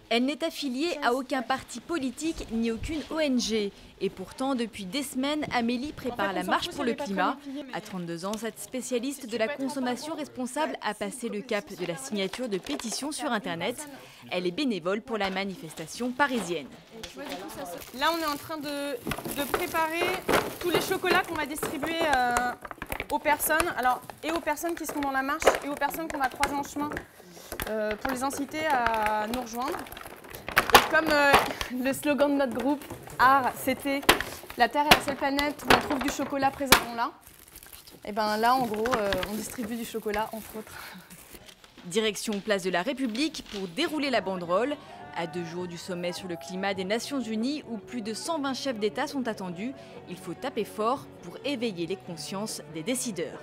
Elle n'est affiliée à aucun parti politique ni aucune ONG. Et pourtant, depuis des semaines, Amélie prépare la marche pour le climat. À 32 ans, cette spécialiste de la consommation responsable a passé le cap de la signature de pétitions sur Internet. Elle est bénévole pour la manifestation parisienne. Là, on est en train de préparer tous les chocolats qu'on va distribuer aux personnes. Alors, et aux personnes qui seront dans la marche et aux personnes qu'on va croiser en chemin pour les inciter à nous rejoindre. Et comme le slogan de notre groupe, Art, c'était « La Terre est la seule planète où on trouve du chocolat, préservons-la ». Et bien là, en gros, on distribue du chocolat, entre autres. Direction Place de la République pour dérouler la banderole. À 2 jours du sommet sur le climat des Nations Unies, où plus de 120 chefs d'État sont attendus, il faut taper fort pour éveiller les consciences des décideurs.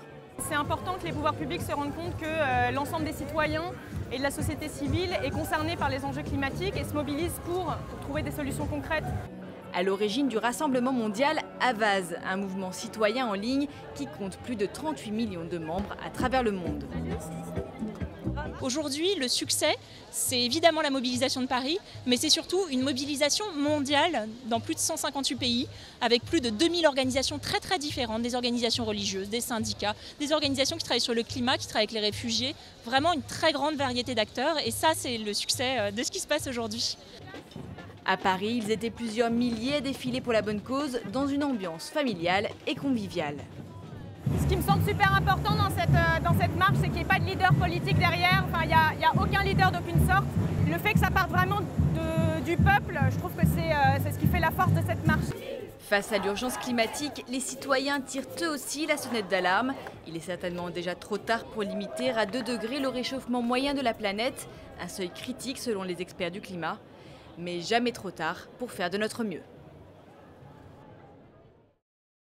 C'est important que les pouvoirs publics se rendent compte que l'ensemble des citoyens et de la société civile est concerné par les enjeux climatiques et se mobilise pour trouver des solutions concrètes. À l'origine du rassemblement mondial Avaaz, un mouvement citoyen en ligne qui compte plus de 38 millions de membres à travers le monde. Aujourd'hui, le succès, c'est évidemment la mobilisation de Paris, mais c'est surtout une mobilisation mondiale dans plus de 158 pays, avec plus de 2000 organisations très différentes, des organisations religieuses, des syndicats, des organisations qui travaillent sur le climat, qui travaillent avec les réfugiés, vraiment une très grande variété d'acteurs, et ça, c'est le succès de ce qui se passe aujourd'hui. À Paris, ils étaient plusieurs milliers à défiler pour la bonne cause, dans une ambiance familiale et conviviale. Ce qui me semble super important dans cette marche, c'est qu'il n'y ait pas de leader politique derrière. Enfin, il n'y a aucun leader d'aucune sorte. Le fait que ça parte vraiment du peuple, je trouve que c'est ce qui fait la force de cette marche. Face à l'urgence climatique, les citoyens tirent eux aussi la sonnette d'alarme. Il est certainement déjà trop tard pour limiter à 2 degrés le réchauffement moyen de la planète, un seuil critique selon les experts du climat. Mais jamais trop tard pour faire de notre mieux.